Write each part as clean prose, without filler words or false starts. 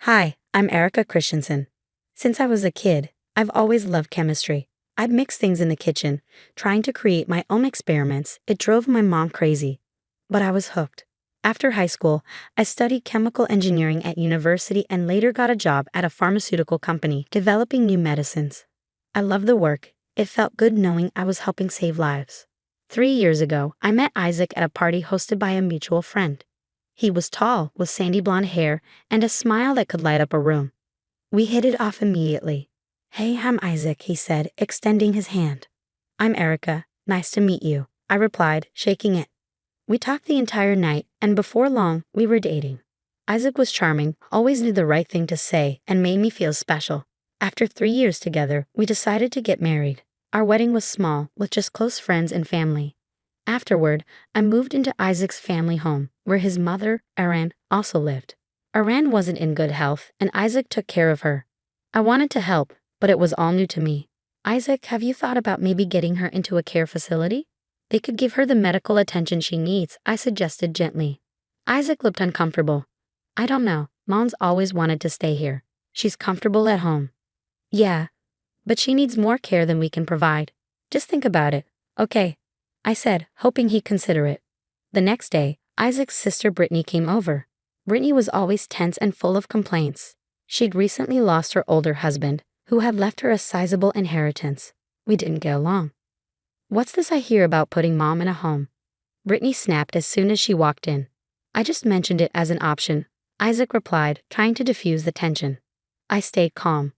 Hi, I'm Erica Christensen. Since I was a kid, I've always loved chemistry. I'd mix things in the kitchen, trying to create my own experiments. It drove my mom crazy. But I was hooked. After high school, I studied chemical engineering at university and later got a job at a pharmaceutical company developing new medicines. I loved the work. It felt good knowing I was helping save lives. 3 years ago, I met Isaac at a party hosted by a mutual friend. He was tall, with sandy blonde hair, and a smile that could light up a room. We hit it off immediately. "Hey, I'm Isaac," he said, extending his hand. "I'm Erica. Nice to meet you," I replied, shaking it. We talked the entire night, and before long, we were dating. Isaac was charming, always knew the right thing to say, and made me feel special. After 3 years together, we decided to get married. Our wedding was small, with just close friends and family. Afterward, I moved into Isaac's family home, where his mother, Aran, also lived. Aran wasn't in good health, and Isaac took care of her. I wanted to help, but it was all new to me. "Isaac, have you thought about maybe getting her into a care facility? They could give her the medical attention she needs," I suggested gently. Isaac looked uncomfortable. "I don't know. Mom's always wanted to stay here. She's comfortable at home." "Yeah, but she needs more care than we can provide. Just think about it." "Okay," I said, hoping he'd consider it. The next day, Isaac's sister Brittany came over. Brittany was always tense and full of complaints. She'd recently lost her older husband, who had left her a sizable inheritance. We didn't get along. "What's this I hear about putting Mom in a home?" Brittany snapped as soon as she walked in. "I just mentioned it as an option," Isaac replied, trying to diffuse the tension. I stayed calm.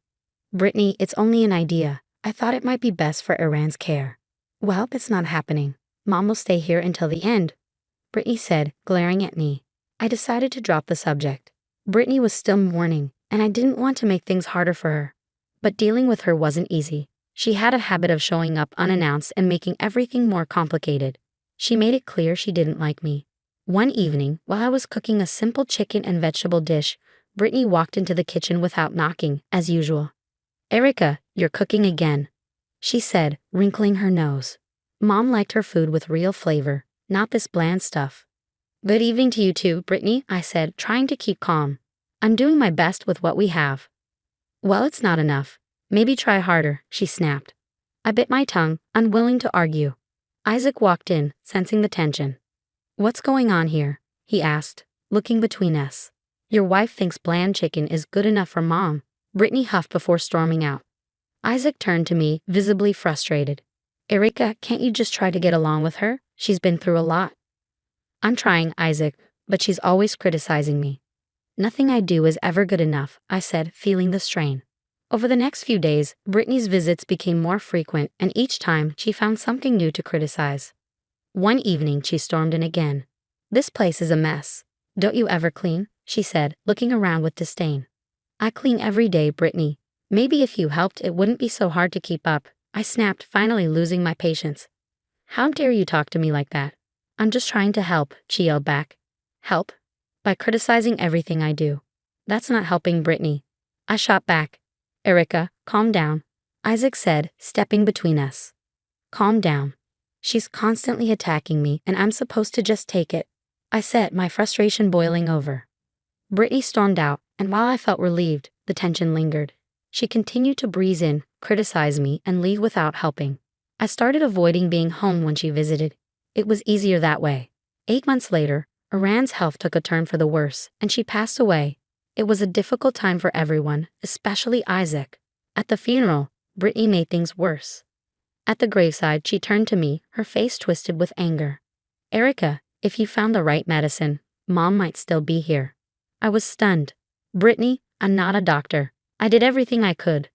"Brittany, it's only an idea. I thought it might be best for Iran's care." "Well, it's not happening. Mom will stay here until the end," Brittany said, glaring at me. I decided to drop the subject. Brittany was still mourning, and I didn't want to make things harder for her. But dealing with her wasn't easy. She had a habit of showing up unannounced and making everything more complicated. She made it clear she didn't like me. One evening, while I was cooking a simple chicken and vegetable dish, Brittany walked into the kitchen without knocking, as usual. "Erica, you're cooking again," she said, wrinkling her nose. Mom liked her food with real flavor, not this bland stuff. "Good evening to you too, Brittany," I said, trying to keep calm. "I'm doing my best with what we have." "Well, it's not enough. Maybe try harder," she snapped. I bit my tongue, unwilling to argue. Isaac walked in, sensing the tension. "What's going on here?" he asked, looking between us. "Your wife thinks bland chicken is good enough for Mom," Brittany huffed before storming out. Isaac turned to me, visibly frustrated. "Erica, can't you just try to get along with her? She's been through a lot." "I'm trying, Isaac, but she's always criticizing me." "Nothing I do is ever good enough," I said, feeling the strain. Over the next few days, Brittany's visits became more frequent, and each time she found something new to criticize. One evening, she stormed in again. "This place is a mess. Don't you ever clean?" she said, looking around with disdain. "I clean every day, Brittany. Maybe if you helped, it wouldn't be so hard to keep up," I snapped, finally losing my patience. "How dare you talk to me like that?" "I'm just trying to help," she yelled back. "Help? By criticizing everything I do. That's not helping, Brittany." I shot back. "Erica, calm down," Isaac said, stepping between us. "Calm down. She's constantly attacking me, and I'm supposed to just take it," I said, my frustration boiling over. Brittany stormed out, and while I felt relieved, the tension lingered. She continued to breeze in, criticize me, and leave without helping. I started avoiding being home when she visited. It was easier that way. 8 months later, Iran's health took a turn for the worse, and she passed away. It was a difficult time for everyone, especially Isaac. At the funeral, Brittany made things worse. At the graveside, she turned to me, her face twisted with anger. "Erica, if you found the right medicine, Mom might still be here." I was stunned. "Brittany, I'm not a doctor. I did everything I could."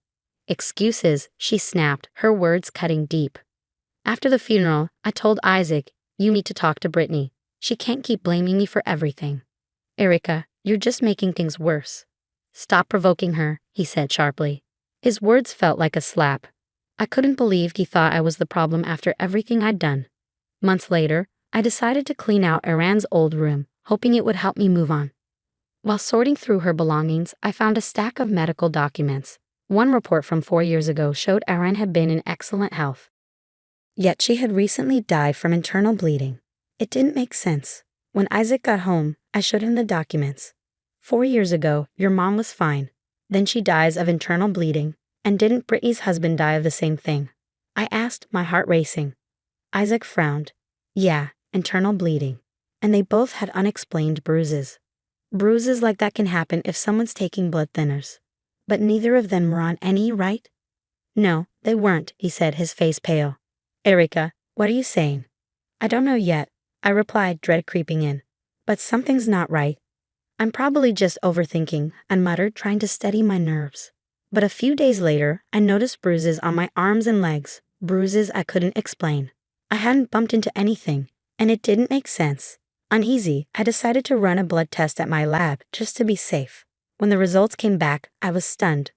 "Excuses," she snapped, her words cutting deep. After the funeral, I told Isaac, "You need to talk to Brittany. She can't keep blaming me for everything." "Erica, you're just making things worse." "Stop provoking her," he said sharply. His words felt like a slap. I couldn't believe he thought I was the problem after everything I'd done. Months later, I decided to clean out Iran's old room, hoping it would help me move on. While sorting through her belongings, I found a stack of medical documents. One report from 4 years ago showed Iran had been in excellent health. Yet she had recently died from internal bleeding. It didn't make sense. When Isaac got home, I showed him the documents. 4 years ago, your mom was fine. Then she dies of internal bleeding. And didn't Brittany's husband die of the same thing? I asked, my heart racing. Isaac frowned. Yeah, internal bleeding. And they both had unexplained bruises. Bruises like that can happen if someone's taking blood thinners. But neither of them were on any, right? No, they weren't, he said, his face pale. Erica, what are you saying? I don't know yet, I replied, dread creeping in. But something's not right. I'm probably just overthinking, I muttered, trying to steady my nerves. But a few days later, I noticed bruises on my arms and legs, bruises I couldn't explain. I hadn't bumped into anything, and it didn't make sense. Uneasy, I decided to run a blood test at my lab just to be safe. When the results came back, I was stunned.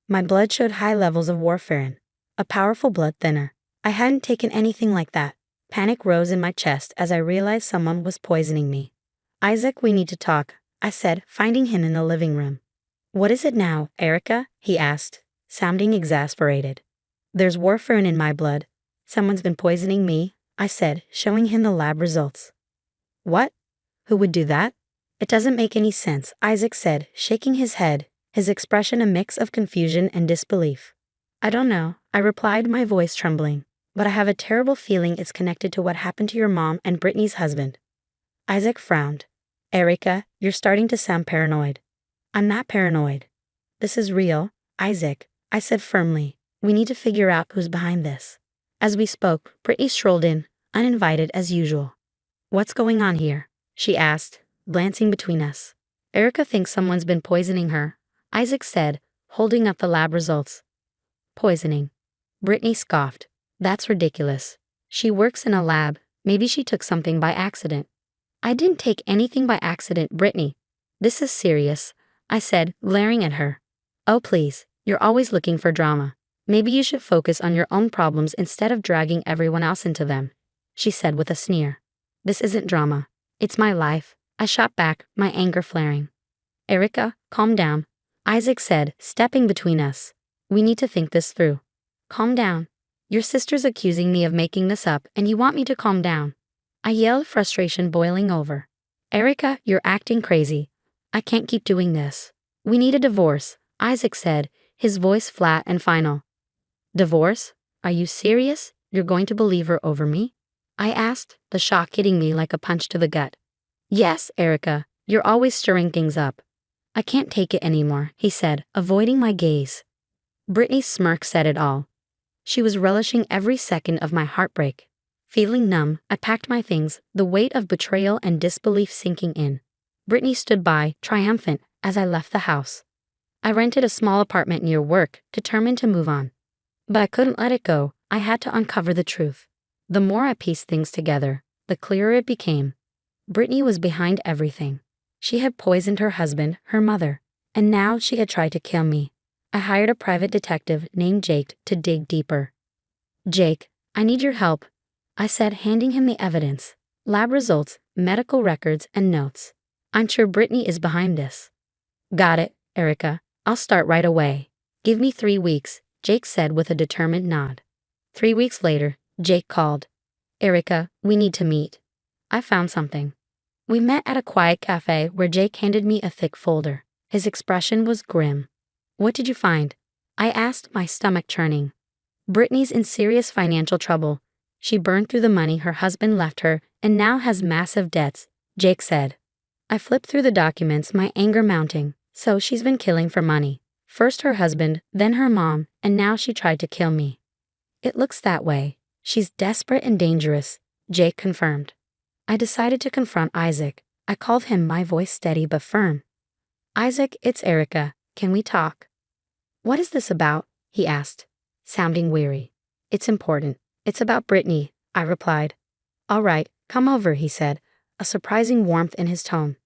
My blood showed high levels of warfarin, a powerful blood thinner. I hadn't taken anything like that. Panic rose in my chest as I realized someone was poisoning me. Isaac, we need to talk, I said, finding him in the living room. What is it now, Erica? He asked, sounding exasperated. There's warfarin in my blood. Someone's been poisoning me, I said, showing him the lab results. What? Who would do that? It doesn't make any sense, Isaac said, shaking his head, his expression a mix of confusion and disbelief. I don't know, I replied, my voice trembling, but I have a terrible feeling it's connected to what happened to your mom and Brittany's husband. Isaac frowned. Erica, you're starting to sound paranoid. I'm not paranoid. This is real, Isaac, I said firmly. We need to figure out who's behind this. As we spoke, Brittany strolled in, uninvited as usual. What's going on here? She asked, glancing between us. Erica thinks someone's been poisoning her, Isaac said, holding up the lab results. Poisoning. Brittany scoffed. That's ridiculous. She works in a lab. Maybe she took something by accident. I didn't take anything by accident, Brittany. This is serious, I said, glaring at her. Oh please, you're always looking for drama. Maybe you should focus on your own problems instead of dragging everyone else into them, she said with a sneer. This isn't drama. It's my life, I shot back, my anger flaring. Erica, calm down, Isaac said, stepping between us. We need to think this through. Calm down. Your sister's accusing me of making this up and you want me to calm down. I yelled, frustration boiling over. Erica, you're acting crazy. I can't keep doing this. We need a divorce, Isaac said, his voice flat and final. Divorce? Are you serious? You're going to believe her over me? I asked, the shock hitting me like a punch to the gut. Yes, Erica, you're always stirring things up. I can't take it anymore, he said, avoiding my gaze. Brittany's smirk said it all. She was relishing every second of my heartbreak. Feeling numb, I packed my things, the weight of betrayal and disbelief sinking in. Brittany stood by, triumphant, as I left the house. I rented a small apartment near work, determined to move on. But I couldn't let it go. I had to uncover the truth. The more I pieced things together, the clearer it became. Brittany was behind everything. She had poisoned her husband, her mother, and now she had tried to kill me. I hired a private detective named Jake to dig deeper. Jake, I need your help, I said, handing him the evidence, lab results, medical records, and notes. I'm sure Brittany is behind this. Got it, Erica. I'll start right away. Give me 3 weeks, Jake said with a determined nod. 3 weeks later, Jake called. Erica, we need to meet. I found something. We met at a quiet cafe where Jake handed me a thick folder. His expression was grim. What did you find? I asked, my stomach churning. Brittany's in serious financial trouble. She burned through the money her husband left her and now has massive debts, Jake said. I flipped through the documents, my anger mounting. So she's been killing for money. First her husband, then her mom, and now she tried to kill me. It looks that way. She's desperate and dangerous, Jake confirmed. I decided to confront Isaac. I called him, my voice steady but firm. Isaac, it's Erica. Can we talk? What is this about? He asked, sounding weary. It's important. It's about Brittany, I replied. All right, come over, he said, a surprising warmth in his tone.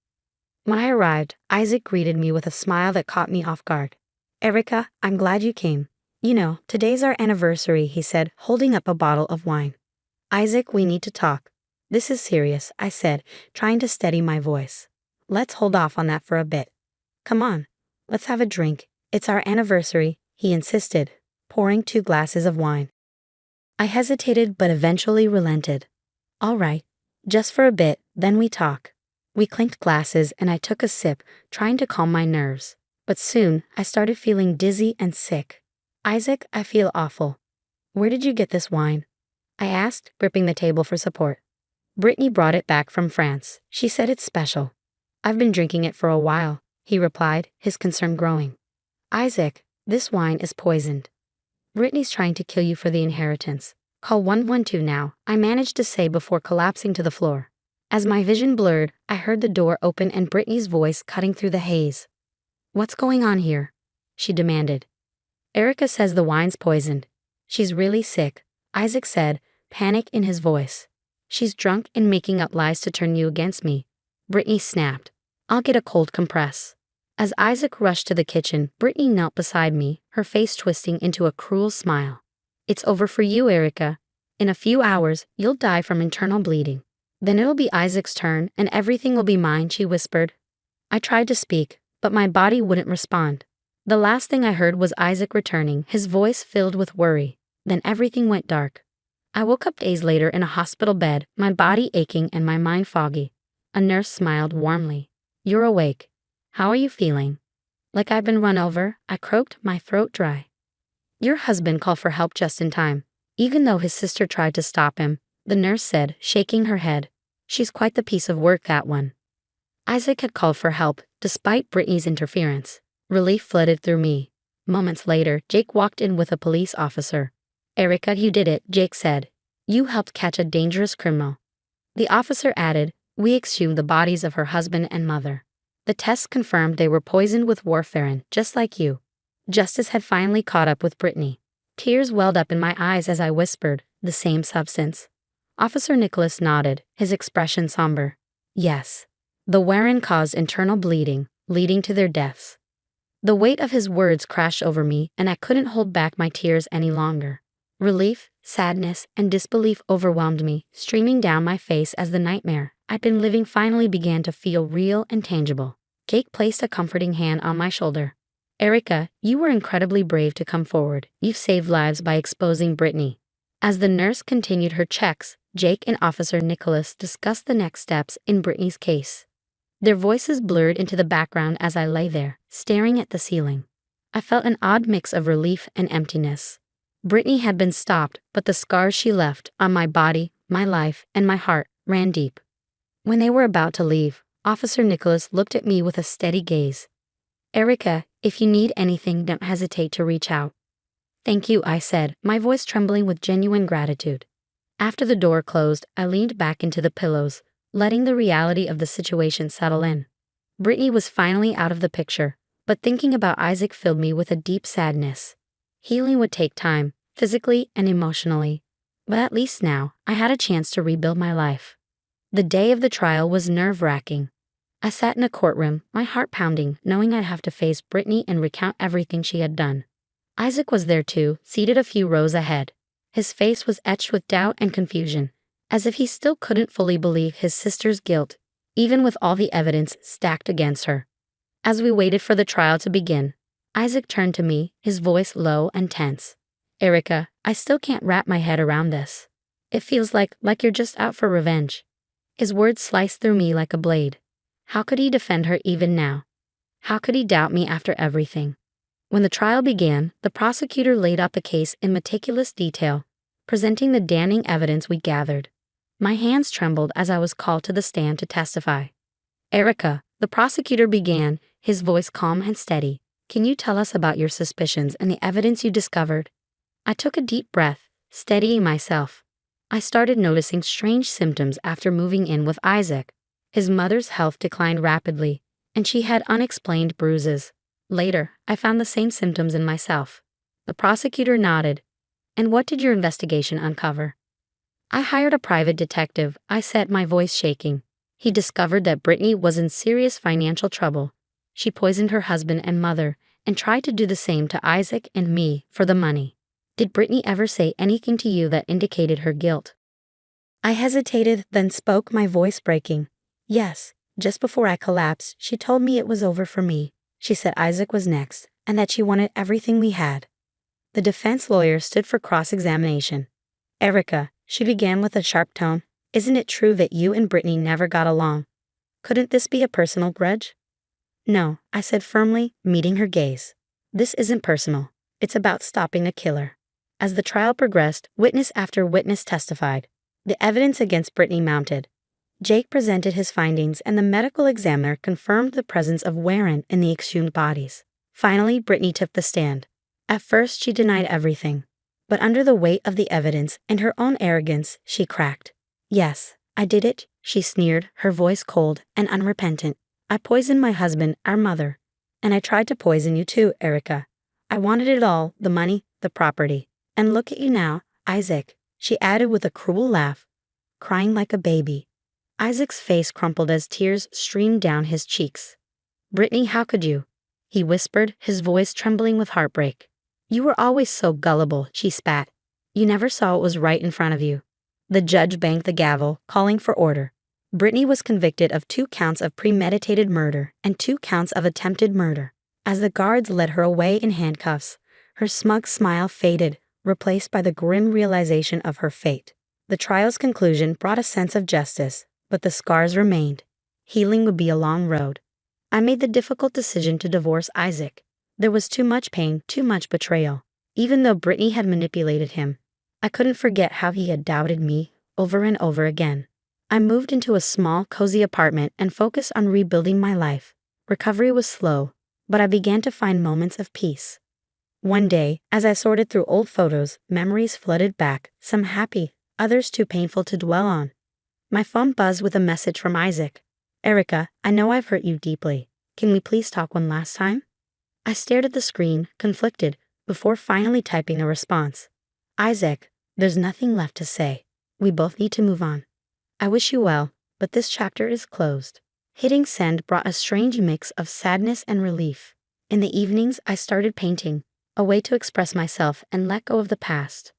When I arrived, Isaac greeted me with a smile that caught me off guard. Erica, I'm glad you came. You know, today's our anniversary, he said, holding up a bottle of wine. Isaac, we need to talk. This is serious, I said, trying to steady my voice. Let's hold off on that for a bit. Come on, let's have a drink. It's our anniversary, he insisted, pouring 2 glasses of wine. I hesitated but eventually relented. All right, just for a bit, then we talk. We clinked glasses and I took a sip, trying to calm my nerves. But soon, I started feeling dizzy and sick. Isaac, I feel awful. Where did you get this wine? I asked, gripping the table for support. Brittany brought it back from France. She said it's special. I've been drinking it for a while, he replied, his concern growing. Isaac, this wine is poisoned. Brittany's trying to kill you for the inheritance. Call 112 now, I managed to say before collapsing to the floor. As my vision blurred, I heard the door open and Brittany's voice cutting through the haze. What's going on here? She demanded. Erica says the wine's poisoned. She's really sick, Isaac said, panic in his voice. She's drunk and making up lies to turn you against me. Brittany snapped. I'll get a cold compress. As Isaac rushed to the kitchen, Brittany knelt beside me, her face twisting into a cruel smile. It's over for you, Erica. In a few hours, you'll die from internal bleeding. Then it'll be Isaac's turn and everything will be mine, she whispered. I tried to speak, but my body wouldn't respond. The last thing I heard was Isaac returning, his voice filled with worry. Then everything went dark. I woke up days later in a hospital bed, my body aching and my mind foggy. A nurse smiled warmly. You're awake. How are you feeling? Like I've been run over, I croaked, my throat dry. Your husband called for help just in time. Even though his sister tried to stop him, the nurse said, shaking her head. She's quite the piece of work, that one. Isaac had called for help, despite Brittany's interference. Relief flooded through me. Moments later, Jake walked in with a police officer. Erica, you did it, Jake said. You helped catch a dangerous criminal. The officer added, we exhumed the bodies of her husband and mother. The tests confirmed they were poisoned with warfarin, just like you. Justice had finally caught up with Brittany. Tears welled up in my eyes as I whispered, the same substance. Officer Nicholas nodded, his expression somber. Yes. The warfarin caused internal bleeding, leading to their deaths. The weight of his words crashed over me, and I couldn't hold back my tears any longer. Relief, sadness, and disbelief overwhelmed me, streaming down my face as the nightmare I'd been living finally began to feel real and tangible. Jake placed a comforting hand on my shoulder. Erica, you were incredibly brave to come forward. You've saved lives by exposing Brittany. As the nurse continued her checks, Jake and Officer Nicholas discussed the next steps in Brittany's case. Their voices blurred into the background as I lay there, staring at the ceiling. I felt an odd mix of relief and emptiness. Brittany had been stopped, but the scars she left on my body, my life, and my heart ran deep. When they were about to leave, Officer Nicholas looked at me with a steady gaze. Erica, if you need anything, don't hesitate to reach out. Thank you, I said, my voice trembling with genuine gratitude. After the door closed, I leaned back into the pillows, letting the reality of the situation settle in. Brittany was finally out of the picture, but thinking about Isaac filled me with a deep sadness. Healing would take time, physically and emotionally, but at least now, I had a chance to rebuild my life. The day of the trial was nerve-wracking. I sat in a courtroom, my heart pounding, knowing I'd have to face Brittany and recount everything she had done. Isaac was there too, seated a few rows ahead. His face was etched with doubt and confusion, as if he still couldn't fully believe his sister's guilt, even with all the evidence stacked against her. As we waited for the trial to begin, Isaac turned to me, his voice low and tense. Erica, I still can't wrap my head around this. It feels like you're just out for revenge. His words sliced through me like a blade. How could he defend her even now? How could he doubt me after everything? When the trial began, the prosecutor laid out the case in meticulous detail, presenting the damning evidence we gathered. My hands trembled as I was called to the stand to testify. Erica, the prosecutor began, his voice calm and steady. Can you tell us about your suspicions and the evidence you discovered? I took a deep breath, steadying myself. I started noticing strange symptoms after moving in with Isaac. His mother's health declined rapidly, and she had unexplained bruises. Later, I found the same symptoms in myself. The prosecutor nodded. And what did your investigation uncover? I hired a private detective, I said, my voice shaking. He discovered that Brittany was in serious financial trouble. She poisoned her husband and mother, and tried to do the same to Isaac and me for the money. Did Brittany ever say anything to you that indicated her guilt? I hesitated, then spoke, my voice breaking. Yes, just before I collapsed, she told me it was over for me. She said Isaac was next, and that she wanted everything we had. The defense lawyer stood for cross-examination. Erica, she began with a sharp tone, isn't it true that you and Brittany never got along? Couldn't this be a personal grudge? No, I said firmly, meeting her gaze. This isn't personal. It's about stopping a killer. As the trial progressed, witness after witness testified. The evidence against Brittany mounted. Jake presented his findings and the medical examiner confirmed the presence of Warren in the exhumed bodies. Finally, Brittany took the stand. At first, she denied everything. But under the weight of the evidence and her own arrogance, she cracked. Yes, I did it, she sneered, her voice cold and unrepentant. I poisoned my husband, our mother. And I tried to poison you too, Erica. I wanted it all, the money, the property. And look at you now, Isaac, she added with a cruel laugh, crying like a baby. Isaac's face crumpled as tears streamed down his cheeks. Brittany, how could you? He whispered, his voice trembling with heartbreak. You were always so gullible, she spat. You never saw what was right in front of you. The judge banged the gavel, calling for order. Brittany was convicted of 2 counts of premeditated murder and 2 counts of attempted murder. As the guards led her away in handcuffs, her smug smile faded, replaced by the grim realization of her fate. The trial's conclusion brought a sense of justice, but the scars remained. Healing would be a long road. I made the difficult decision to divorce Isaac. There was too much pain, too much betrayal. Even though Brittany had manipulated him, I couldn't forget how he had doubted me over and over again. I moved into a small, cozy apartment and focused on rebuilding my life. Recovery was slow, but I began to find moments of peace. One day, as I sorted through old photos, memories flooded back, some happy, others too painful to dwell on. My phone buzzed with a message from Isaac. Erica, I know I've hurt you deeply. Can we please talk one last time? I stared at the screen, conflicted, before finally typing a response. Isaac, there's nothing left to say. We both need to move on. I wish you well, but this chapter is closed. Hitting send brought a strange mix of sadness and relief. In the evenings, I started painting, a way to express myself and let go of the past.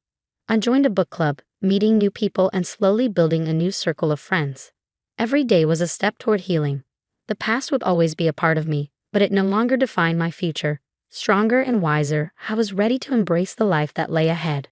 I joined a book club, meeting new people and slowly building a new circle of friends. Every day was a step toward healing. The past would always be a part of me, but it no longer defined my future. Stronger and wiser, I was ready to embrace the life that lay ahead.